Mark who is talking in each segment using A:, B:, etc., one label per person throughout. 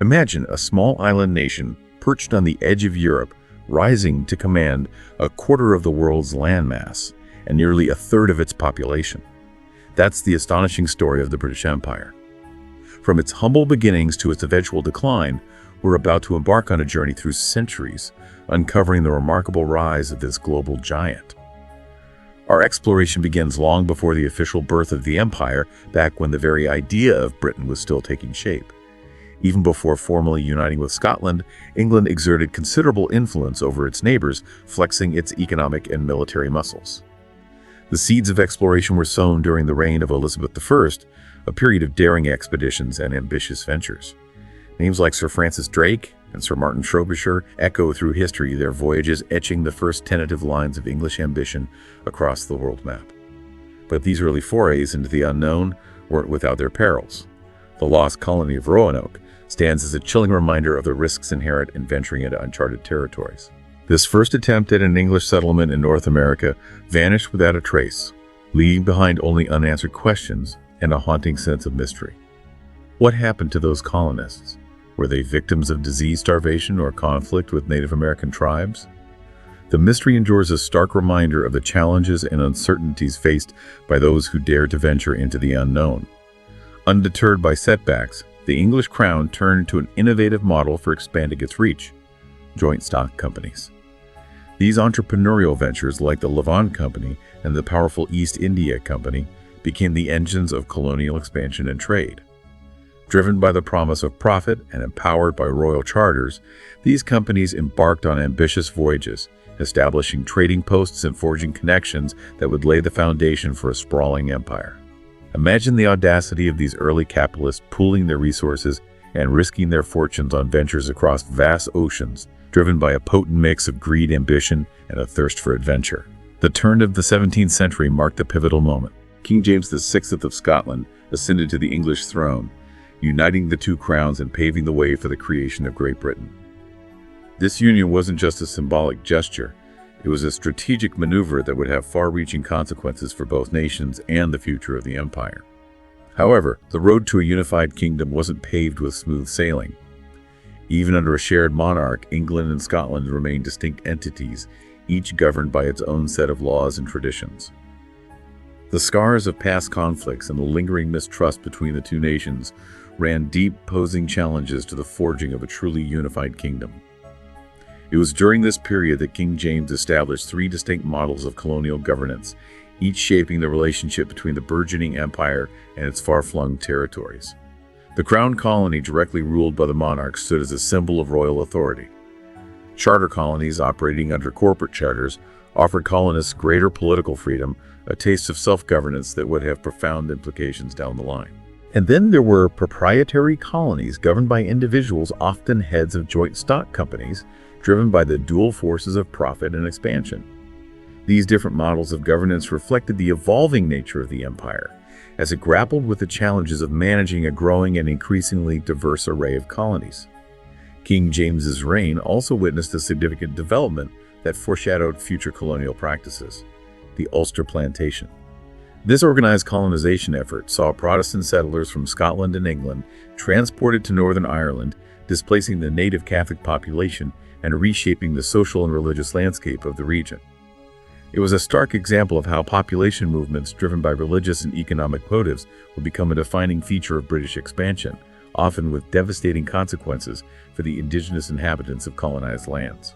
A: Imagine a small island nation perched on the edge of Europe, rising to command a quarter of the world's landmass and nearly a third of its population. That's the astonishing story of the British Empire. From its humble beginnings to its eventual decline, we're about to embark on a journey through centuries, uncovering the remarkable rise of this global giant. Our exploration begins long before the official birth of the empire, back when the very idea of Britain was still taking shape. Even before formally uniting with Scotland, England exerted considerable influence over its neighbors, flexing its economic and military muscles. The seeds of exploration were sown during the reign of Elizabeth I, a period of daring expeditions and ambitious ventures. Names like Sir Francis Drake and Sir Martin Frobisher echo through history, their voyages etching the first tentative lines of English ambition across the world map. But these early forays into the unknown weren't without their perils. The lost colony of Roanoke stands as a chilling reminder of the risks inherent in venturing into uncharted territories. This first attempt at an English settlement in North America vanished without a trace, leaving behind only unanswered questions and a haunting sense of mystery. What happened to those colonists? Were they victims of disease, starvation, or conflict with Native American tribes? The mystery endures a stark reminder of the challenges and uncertainties faced by those who dared to venture into the unknown. Undeterred by setbacks, the English crown turned to an innovative model for expanding its reach: joint stock companies. These entrepreneurial ventures, like the Levant Company and the powerful East India Company, became the engines of colonial expansion and trade. Driven by the promise of profit and empowered by royal charters, these companies embarked on ambitious voyages, establishing trading posts and forging connections that would lay the foundation for a sprawling empire. Imagine the audacity of these early capitalists pooling their resources and risking their fortunes on ventures across vast oceans, driven by a potent mix of greed, ambition, and a thirst for adventure. The turn of the 17th century marked a pivotal moment. King James VI of Scotland ascended to the English throne, uniting the two crowns and paving the way for the creation of Great Britain. This union wasn't just a symbolic gesture, it was a strategic maneuver that would have far-reaching consequences for both nations and the future of the empire. However, the road to a unified kingdom wasn't paved with smooth sailing. Even under a shared monarch, England and Scotland remained distinct entities, each governed by its own set of laws and traditions. The scars of past conflicts and the lingering mistrust between the two nations ran deep, posing challenges to the forging of a truly unified kingdom. It was during this period that King James established three distinct models of colonial governance, each shaping the relationship between the burgeoning empire and its far-flung territories. The Crown Colony, directly ruled by the monarch, stood as a symbol of royal authority. Charter colonies, operating under corporate charters, offered colonists greater political freedom, a taste of self-governance that would have profound implications down the line. And then there were proprietary colonies governed by individuals, often heads of joint stock companies, driven by the dual forces of profit and expansion. These different models of governance reflected the evolving nature of the empire, as it grappled with the challenges of managing a growing and increasingly diverse array of colonies. King James's reign also witnessed a significant development that foreshadowed future colonial practices: the Ulster Plantation. This organized colonization effort saw Protestant settlers from Scotland and England transported to Northern Ireland, displacing the native Catholic population and reshaping the social and religious landscape of the region. It was a stark example of how population movements driven by religious and economic motives would become a defining feature of British expansion, often with devastating consequences for the indigenous inhabitants of colonized lands.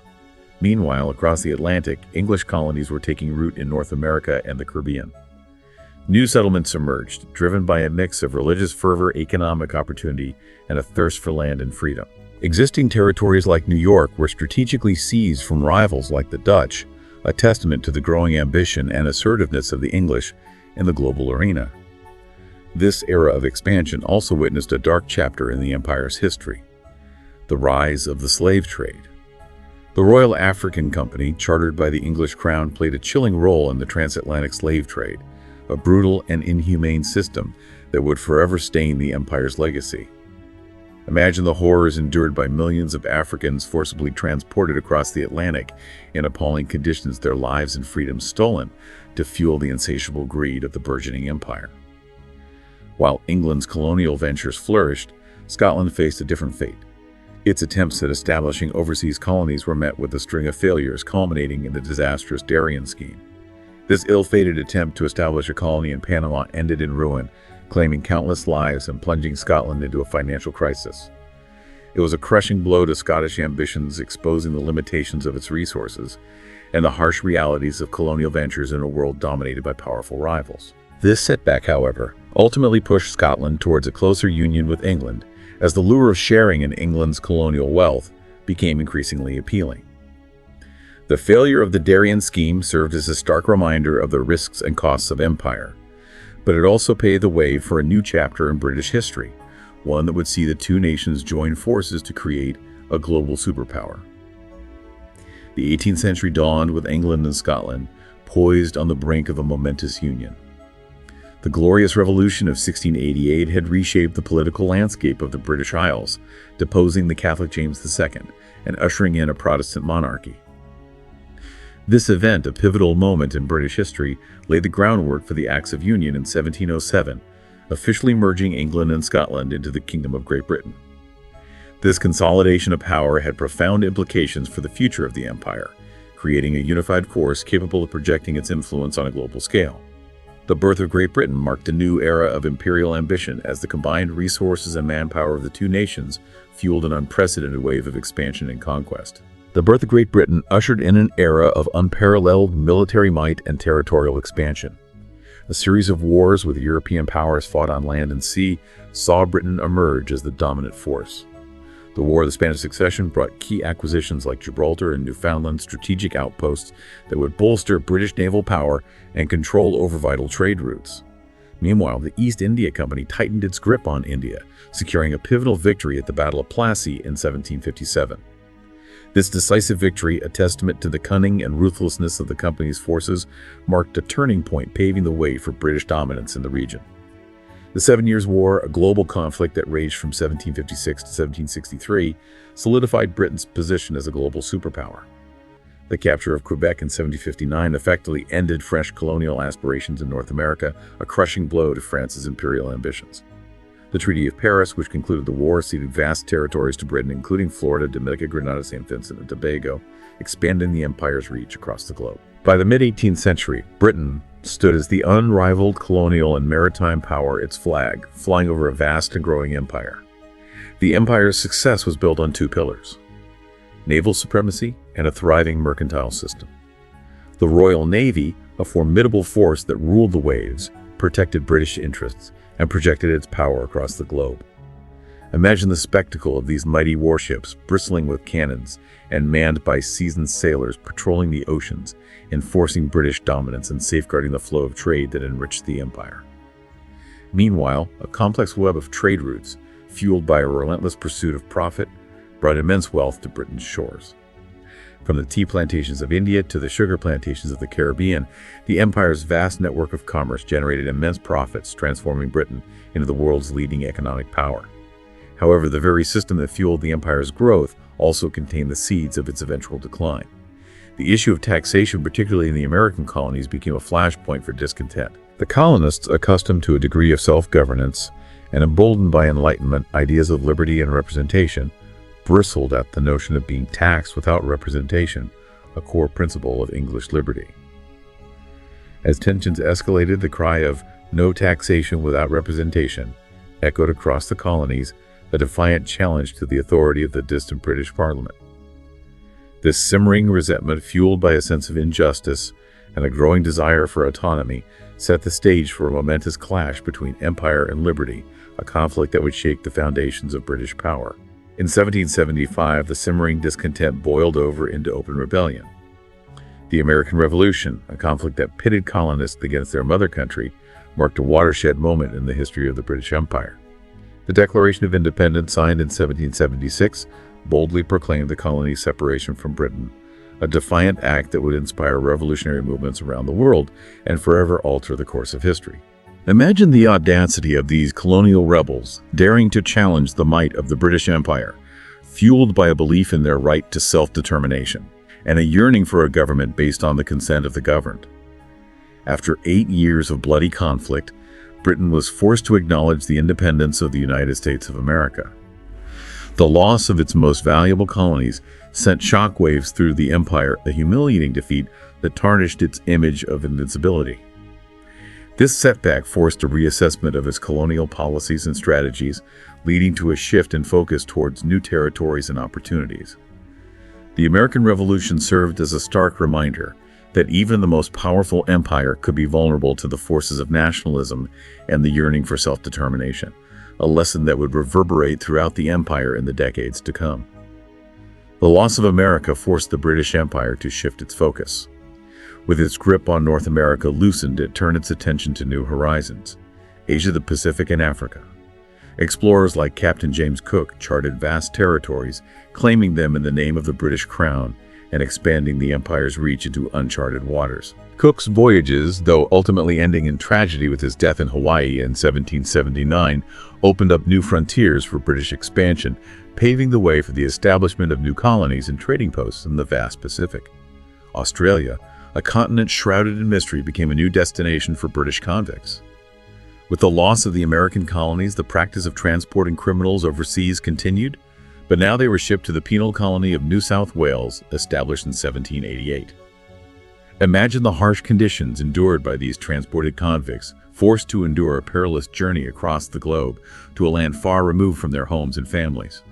A: Meanwhile, across the Atlantic, English colonies were taking root in North America and the Caribbean. New settlements emerged, driven by a mix of religious fervor, economic opportunity, and a thirst for land and freedom. Existing territories like New York were strategically seized from rivals like the Dutch, a testament to the growing ambition and assertiveness of the English in the global arena. This era of expansion also witnessed a dark chapter in the empire's history: the rise of the slave trade. The Royal African Company, chartered by the English crown, played a chilling role in the transatlantic slave trade, a brutal and inhumane system that would forever stain the empire's legacy. Imagine the horrors endured by millions of Africans forcibly transported across the Atlantic in appalling conditions, their lives and freedoms stolen to fuel the insatiable greed of the burgeoning empire. While England's colonial ventures flourished, Scotland faced a different fate. Its attempts at establishing overseas colonies were met with a string of failures, culminating in the disastrous Darien scheme. This ill-fated attempt to establish a colony in Panama ended in ruin, claiming countless lives and plunging Scotland into a financial crisis. It was a crushing blow to Scottish ambitions, exposing the limitations of its resources and the harsh realities of colonial ventures in a world dominated by powerful rivals. This setback, however, ultimately pushed Scotland towards a closer union with England, as the lure of sharing in England's colonial wealth became increasingly appealing. The failure of the Darien scheme served as a stark reminder of the risks and costs of empire, but it also paved the way for a new chapter in British history, one that would see the two nations join forces to create a global superpower. The 18th century dawned with England and Scotland poised on the brink of a momentous union. The Glorious Revolution of 1688 had reshaped the political landscape of the British Isles, deposing the Catholic James II and ushering in a Protestant monarchy. This event, a pivotal moment in British history, laid the groundwork for the Acts of Union in 1707, officially merging England and Scotland into the Kingdom of Great Britain. This consolidation of power had profound implications for the future of the empire, creating a unified force capable of projecting its influence on a global scale. The birth of Great Britain marked a new era of imperial ambition as the combined resources and manpower of the two nations fueled an unprecedented wave of expansion and conquest. The birth of Great Britain ushered in an era of unparalleled military might and territorial expansion. A series of wars with European powers fought on land and sea saw Britain emerge as the dominant force. The War of the Spanish Succession brought key acquisitions like Gibraltar and Newfoundland, strategic outposts that would bolster British naval power and control over vital trade routes. Meanwhile, the East India Company tightened its grip on India, securing a pivotal victory at the Battle of Plassey in 1757. This decisive victory, a testament to the cunning and ruthlessness of the company's forces, marked a turning point, paving the way for British dominance in the region. The Seven Years' War, a global conflict that raged from 1756 to 1763, solidified Britain's position as a global superpower. The capture of Quebec in 1759 effectively ended French colonial aspirations in North America, a crushing blow to France's imperial ambitions. The Treaty of Paris, which concluded the war, ceded vast territories to Britain, including Florida, Dominica, Grenada, St. Vincent, and Tobago, expanding the empire's reach across the globe. By the mid-18th century, Britain stood as the unrivaled colonial and maritime power, its flag flying over a vast and growing empire. The empire's success was built on two pillars: naval supremacy and a thriving mercantile system. The Royal Navy, a formidable force that ruled the waves, protected British interests and projected its power across the globe. Imagine the spectacle of these mighty warships bristling with cannons and manned by seasoned sailors patrolling the oceans, enforcing British dominance and safeguarding the flow of trade that enriched the empire. Meanwhile, a complex web of trade routes, fueled by a relentless pursuit of profit, brought immense wealth to Britain's shores. From the tea plantations of India to the sugar plantations of the Caribbean, the empire's vast network of commerce generated immense profits, transforming Britain into the world's leading economic power. However, the very system that fueled the empire's growth also contained the seeds of its eventual decline. The issue of taxation, particularly in the American colonies, became a flashpoint for discontent. The colonists, accustomed to a degree of self-governance and emboldened by Enlightenment ideas of liberty and representation, bristled at the notion of being taxed without representation, a core principle of English liberty. As tensions escalated, the cry of "no taxation without representation" echoed across the colonies, a defiant challenge to the authority of the distant British Parliament. This simmering resentment, fueled by a sense of injustice and a growing desire for autonomy, set the stage for a momentous clash between empire and liberty, a conflict that would shake the foundations of British power. In 1775, the simmering discontent boiled over into open rebellion. The American Revolution, a conflict that pitted colonists against their mother country, marked a watershed moment in the history of the British Empire. The Declaration of Independence, signed in 1776, boldly proclaimed the colony's separation from Britain, a defiant act that would inspire revolutionary movements around the world and forever alter the course of history. Imagine the audacity of these colonial rebels daring to challenge the might of the British Empire, fueled by a belief in their right to self-determination and a yearning for a government based on the consent of the governed. After 8 years of bloody conflict, Britain was forced to acknowledge the independence of the United States of America. The loss of its most valuable colonies sent shockwaves through the empire, a humiliating defeat that tarnished its image of invincibility. This setback forced a reassessment of its colonial policies and strategies, leading to a shift in focus towards new territories and opportunities. The American Revolution served as a stark reminder that even the most powerful empire could be vulnerable to the forces of nationalism and the yearning for self-determination, a lesson that would reverberate throughout the empire in the decades to come. The loss of America forced the British Empire to shift its focus. With its grip on North America loosened, it turned its attention to new horizons: Asia, the Pacific, and Africa. Explorers like Captain James Cook charted vast territories, claiming them in the name of the British Crown and expanding the empire's reach into uncharted waters. Cook's voyages, though ultimately ending in tragedy with his death in Hawaii in 1779, opened up new frontiers for British expansion, paving the way for the establishment of new colonies and trading posts in the vast Pacific. Australia, a continent shrouded in mystery, became a new destination for British convicts. With the loss of the American colonies, the practice of transporting criminals overseas continued, but now they were shipped to the penal colony of New South Wales, established in 1788. Imagine the harsh conditions endured by these transported convicts, forced to endure a perilous journey across the globe to a land far removed from their homes and families.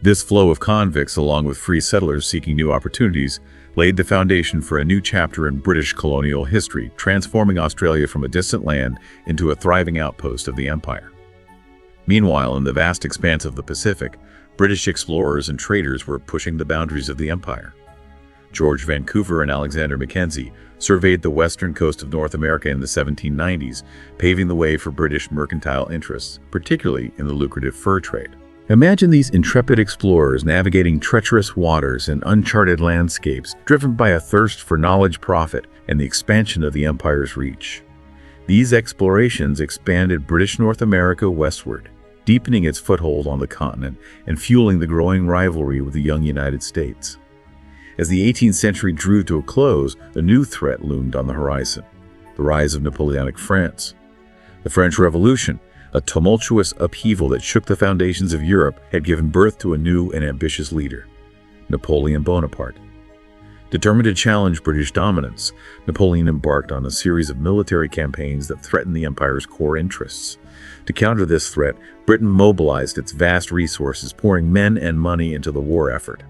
A: This flow of convicts, along with free settlers seeking new opportunities, laid the foundation for a new chapter in British colonial history, transforming Australia from a distant land into a thriving outpost of the empire. Meanwhile, in the vast expanse of the Pacific, British explorers and traders were pushing the boundaries of the empire. George Vancouver and Alexander Mackenzie surveyed the western coast of North America in the 1790s, paving the way for British mercantile interests, particularly in the lucrative fur trade. Imagine these intrepid explorers navigating treacherous waters and uncharted landscapes, driven by a thirst for knowledge, profit, and the expansion of the empire's reach. These explorations expanded British North America westward, deepening its foothold on the continent and fueling the growing rivalry with the young United States. As the 18th century drew to a close, a new threat loomed on the horizon: the rise of Napoleonic France. The French Revolution, a tumultuous upheaval that shook the foundations of Europe, had given birth to a new and ambitious leader, Napoleon Bonaparte. Determined to challenge British dominance, Napoleon embarked on a series of military campaigns that threatened the empire's core interests. To counter this threat, Britain mobilized its vast resources, pouring men and money into the war effort.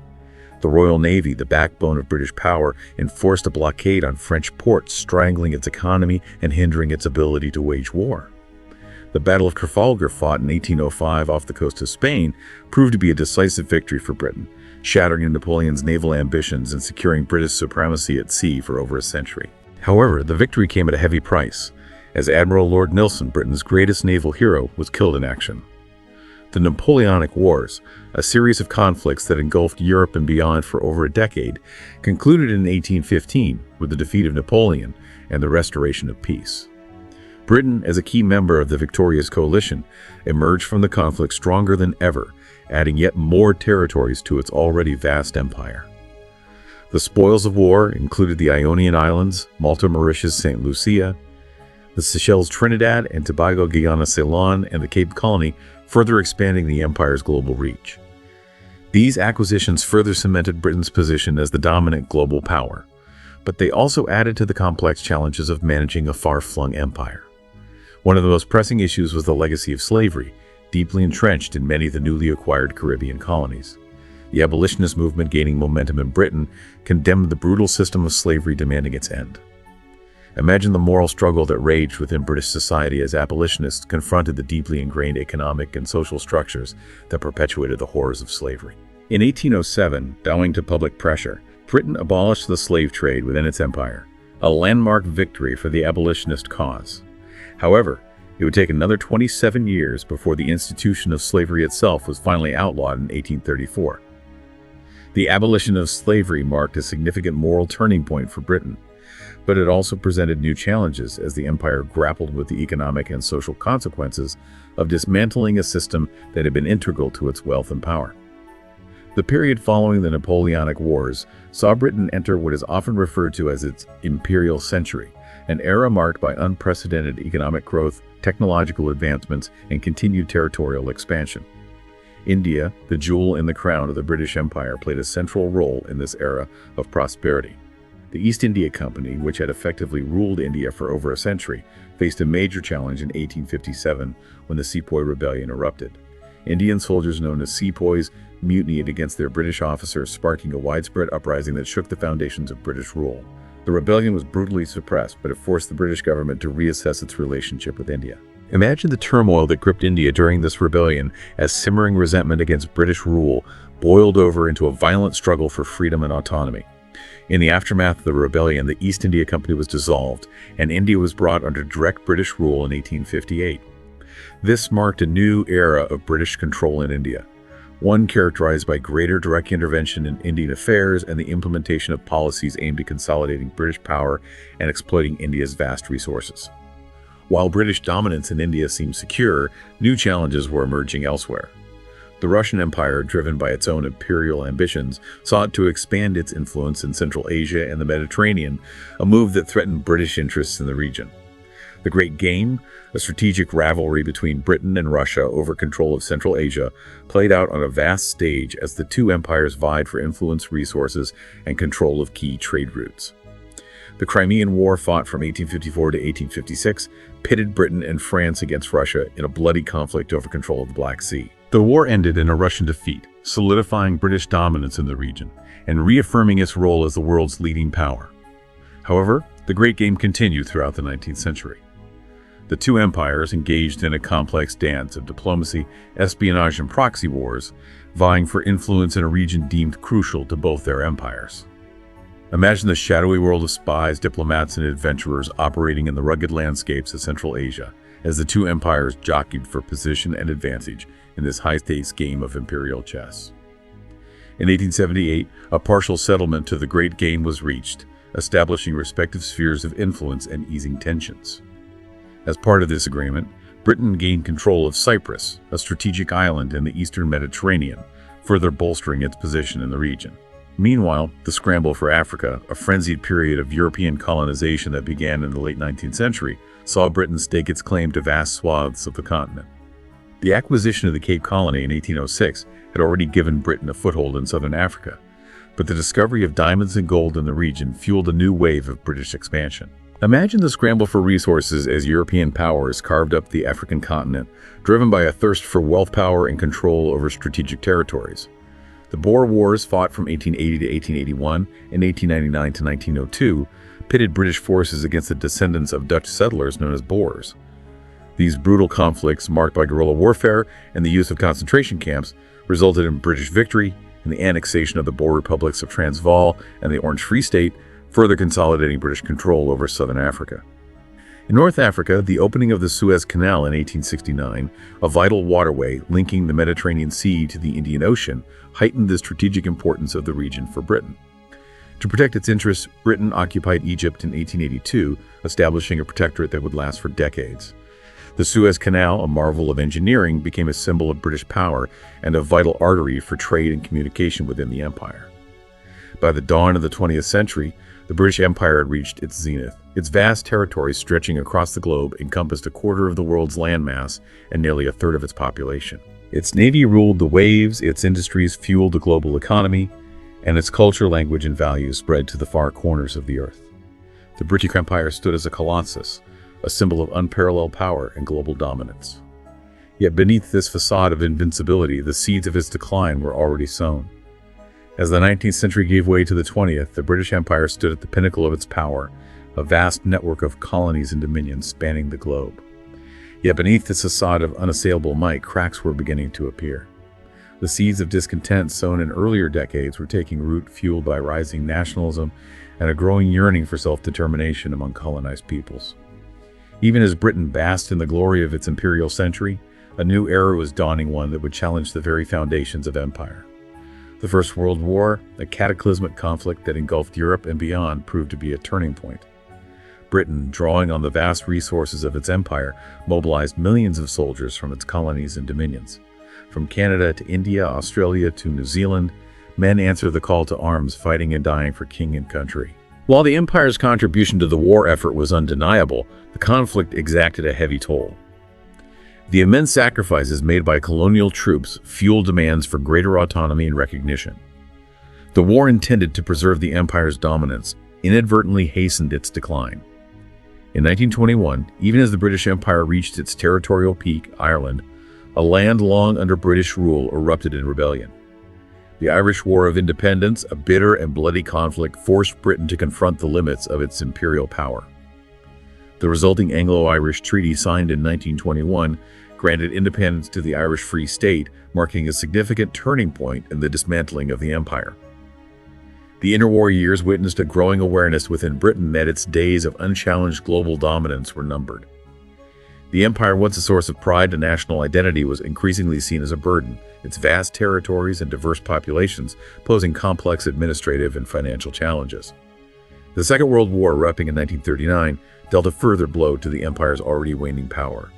A: The Royal Navy, the backbone of British power, enforced a blockade on French ports, strangling its economy and hindering its ability to wage war. The Battle of Trafalgar, fought in 1805 off the coast of Spain, proved to be a decisive victory for Britain, shattering Napoleon's naval ambitions and securing British supremacy at sea for over a century. However, the victory came at a heavy price, as Admiral Lord Nelson, Britain's greatest naval hero, was killed in action. The Napoleonic Wars, a series of conflicts that engulfed Europe and beyond for over a decade, concluded in 1815 with the defeat of Napoleon and the restoration of peace. Britain, as a key member of the victorious coalition, emerged from the conflict stronger than ever, adding yet more territories to its already vast empire. The spoils of war included the Ionian Islands, Malta, Mauritius, St. Lucia, the Seychelles, Trinidad and Tobago, Guyana, Ceylon, and the Cape Colony, further expanding the empire's global reach. These acquisitions further cemented Britain's position as the dominant global power, but they also added to the complex challenges of managing a far-flung empire. One of the most pressing issues was the legacy of slavery, deeply entrenched in many of the newly acquired Caribbean colonies. The abolitionist movement, gaining momentum in Britain, condemned the brutal system of slavery, demanding its end. Imagine the moral struggle that raged within British society as abolitionists confronted the deeply ingrained economic and social structures that perpetuated the horrors of slavery. In 1807, bowing to public pressure, Britain abolished the slave trade within its empire, a landmark victory for the abolitionist cause. However, it would take another 27 years before the institution of slavery itself was finally outlawed in 1834. The abolition of slavery marked a significant moral turning point for Britain, but it also presented new challenges as the empire grappled with the economic and social consequences of dismantling a system that had been integral to its wealth and power. The period following the Napoleonic Wars saw Britain enter what is often referred to as its imperial century, an era marked by unprecedented economic growth, technological advancements, and continued territorial expansion. India, the jewel in the crown of the British Empire, played a central role in this era of prosperity. The East India Company, which had effectively ruled India for over a century, faced a major challenge in 1857 when the Sepoy Rebellion erupted. Indian soldiers known as sepoys mutinied against their British officers, sparking a widespread uprising that shook the foundations of British rule. The rebellion was brutally suppressed, but it forced the British government to reassess its relationship with India. Imagine the turmoil that gripped India during this rebellion as simmering resentment against British rule boiled over into a violent struggle for freedom and autonomy. In the aftermath of the rebellion, the East India Company was dissolved, and India was brought under direct British rule in 1858. This marked a new era of British control in India, one characterized by greater direct intervention in Indian affairs and the implementation of policies aimed at consolidating British power and exploiting India's vast resources. While British dominance in India seemed secure, new challenges were emerging elsewhere. The Russian Empire, driven by its own imperial ambitions, sought to expand its influence in Central Asia and the Mediterranean, a move that threatened British interests in the region. The Great Game, a strategic rivalry between Britain and Russia over control of Central Asia, played out on a vast stage as the two empires vied for influence, resources, and control of key trade routes. The Crimean War, fought from 1854 to 1856, pitted Britain and France against Russia in a bloody conflict over control of the Black Sea. The war ended in a Russian defeat, solidifying British dominance in the region and reaffirming its role as the world's leading power. However, the Great Game continued throughout the 19th century. The two empires engaged in a complex dance of diplomacy, espionage, and proxy wars, vying for influence in a region deemed crucial to both their empires. Imagine the shadowy world of spies, diplomats, and adventurers operating in the rugged landscapes of Central Asia as the two empires jockeyed for position and advantage in this high-stakes game of imperial chess. In 1878, a partial settlement to the Great Game was reached, establishing respective spheres of influence and easing tensions. As part of this agreement, Britain gained control of Cyprus, a strategic island in the eastern Mediterranean, further bolstering its position in the region. Meanwhile, the scramble for Africa, a frenzied period of European colonization that began in the late 19th century, saw Britain stake its claim to vast swaths of the continent. The acquisition of the Cape Colony in 1806 had already given Britain a foothold in southern Africa, but the discovery of diamonds and gold in the region fueled a new wave of British expansion. Imagine the scramble for resources as European powers carved up the African continent, driven by a thirst for wealth, power, and control over strategic territories. The Boer Wars, fought from 1880 to 1881 and 1899 to 1902, pitted British forces against the descendants of Dutch settlers known as Boers. These brutal conflicts, marked by guerrilla warfare and the use of concentration camps, resulted in British victory and the annexation of the Boer republics of Transvaal and the Orange Free State, further consolidating British control over southern Africa. In North Africa, the opening of the Suez Canal in 1869, a vital waterway linking the Mediterranean Sea to the Indian Ocean, heightened the strategic importance of the region for Britain. To protect its interests, Britain occupied Egypt in 1882, establishing a protectorate that would last for decades. The Suez Canal, a marvel of engineering, became a symbol of British power and a vital artery for trade and communication within the empire. By the dawn of the 20th century, the British Empire had reached its zenith. Its vast territory, stretching across the globe, encompassed a quarter of the world's landmass and nearly a third of its population. Its navy ruled the waves, its industries fueled the global economy, and its culture, language, and values spread to the far corners of the earth. The British Empire stood as a colossus, a symbol of unparalleled power and global dominance. Yet beneath this facade of invincibility, the seeds of its decline were already sown. As the 19th century gave way to the 20th, the British Empire stood at the pinnacle of its power, a vast network of colonies and dominions spanning the globe. Yet beneath this facade of unassailable might, cracks were beginning to appear. The seeds of discontent sown in earlier decades were taking root, fueled by rising nationalism and a growing yearning for self-determination among colonized peoples. Even as Britain basked in the glory of its imperial century, a new era was dawning, one that would challenge the very foundations of empire. The First World War, a cataclysmic conflict that engulfed Europe and beyond, proved to be a turning point. Britain, drawing on the vast resources of its empire, mobilized millions of soldiers from its colonies and dominions. From Canada to India, Australia to New Zealand, men answered the call to arms, fighting and dying for king and country. While the empire's contribution to the war effort was undeniable, the conflict exacted a heavy toll. The immense sacrifices made by colonial troops fueled demands for greater autonomy and recognition. The war intended to preserve the empire's dominance inadvertently hastened its decline. In 1921, even as the British Empire reached its territorial peak, Ireland, a land long under British rule, erupted in rebellion. The Irish War of Independence, a bitter and bloody conflict, forced Britain to confront the limits of its imperial power. The resulting Anglo-Irish Treaty, signed in 1921, granted independence to the Irish Free State, marking a significant turning point in the dismantling of the empire. The interwar years witnessed a growing awareness within Britain that its days of unchallenged global dominance were numbered. The empire, once a source of pride and national identity, was increasingly seen as a burden, its vast territories and diverse populations posing complex administrative and financial challenges. The Second World War, erupting in 1939, dealt a further blow to the empire's already waning power.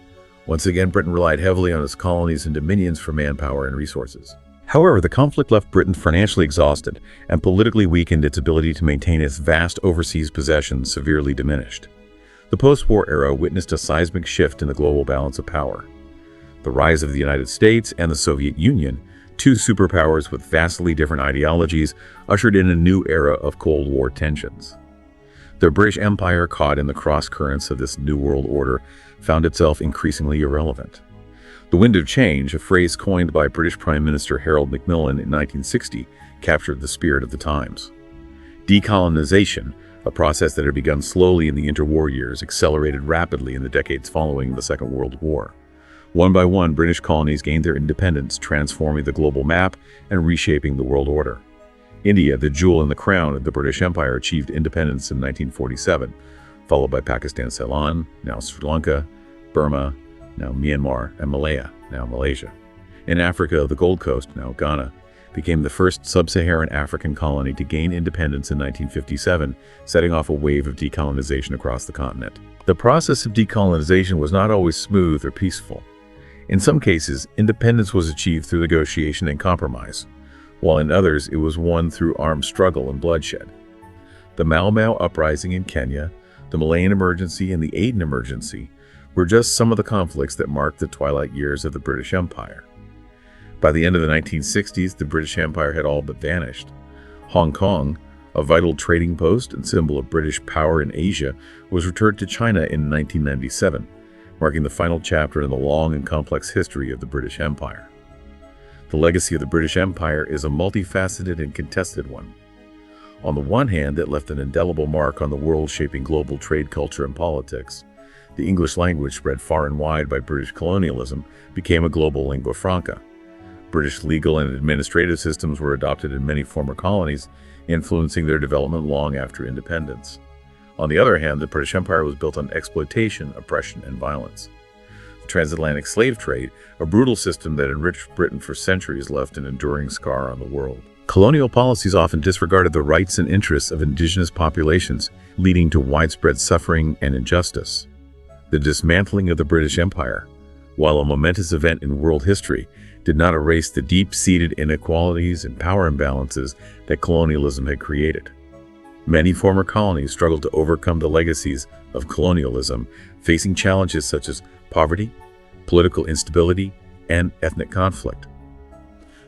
A: Once again, Britain relied heavily on its colonies and dominions for manpower and resources. However, the conflict left Britain financially exhausted and politically weakened its ability to maintain its vast overseas possessions severely diminished. The post-war era witnessed a seismic shift in the global balance of power. The rise of the United States and the Soviet Union, two superpowers with vastly different ideologies, ushered in a new era of Cold War tensions. The British Empire, caught in the cross-currents of this new world order, found itself increasingly irrelevant. The wind of change, a phrase coined by British Prime Minister Harold Macmillan in 1960, captured the spirit of the times. Decolonization, a process that had begun slowly in the interwar years, accelerated rapidly in the decades following the Second World War. One by one, British colonies gained their independence, transforming the global map and reshaping the world order. India, the jewel in the crown of the British Empire, achieved independence in 1947, followed by Pakistan, Ceylon, now Sri Lanka, Burma, now Myanmar, and Malaya, now Malaysia. In Africa, the Gold Coast, now Ghana, became the first sub-Saharan African colony to gain independence in 1957, setting off a wave of decolonization across the continent. The process of decolonization was not always smooth or peaceful. In some cases, independence was achieved through negotiation and compromise, while in others it was won through armed struggle and bloodshed. The Mau Mau uprising in Kenya, the Malayan emergency, and the Aden emergency were just some of the conflicts that marked the twilight years of the British Empire. By the end of the 1960s, the British Empire had all but vanished. Hong Kong, a vital trading post and symbol of British power in Asia, was returned to China in 1997, marking the final chapter in the long and complex history of the British Empire. The legacy of the British Empire is a multifaceted and contested one. On the one hand, it left an indelible mark on the world, shaping global trade, culture, and politics. The English language, spread far and wide by British colonialism, became a global lingua franca. British legal and administrative systems were adopted in many former colonies, influencing their development long after independence. On the other hand, the British Empire was built on exploitation, oppression, and violence. The transatlantic slave trade, a brutal system that enriched Britain for centuries, left an enduring scar on the world. Colonial policies often disregarded the rights and interests of indigenous populations, leading to widespread suffering and injustice. The dismantling of the British Empire, while a momentous event in world history, did not erase the deep-seated inequalities and power imbalances that colonialism had created. Many former colonies struggled to overcome the legacies of colonialism, facing challenges such as poverty, political instability, and ethnic conflict.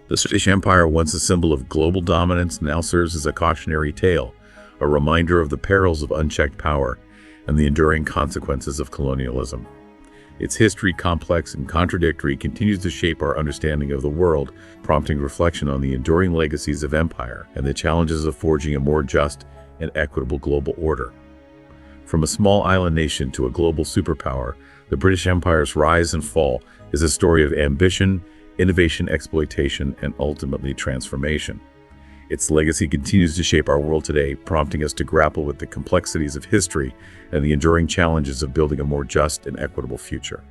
A: The British Empire, once a symbol of global dominance, now serves as a cautionary tale, a reminder of the perils of unchecked power and the enduring consequences of colonialism. Its history, complex and contradictory, continues to shape our understanding of the world, prompting reflection on the enduring legacies of empire and the challenges of forging a more just and equitable global order. From a small island nation to a global superpower, the British Empire's rise and fall is a story of ambition, innovation, exploitation, and ultimately transformation. Its legacy continues to shape our world today, prompting us to grapple with the complexities of history and the enduring challenges of building a more just and equitable future.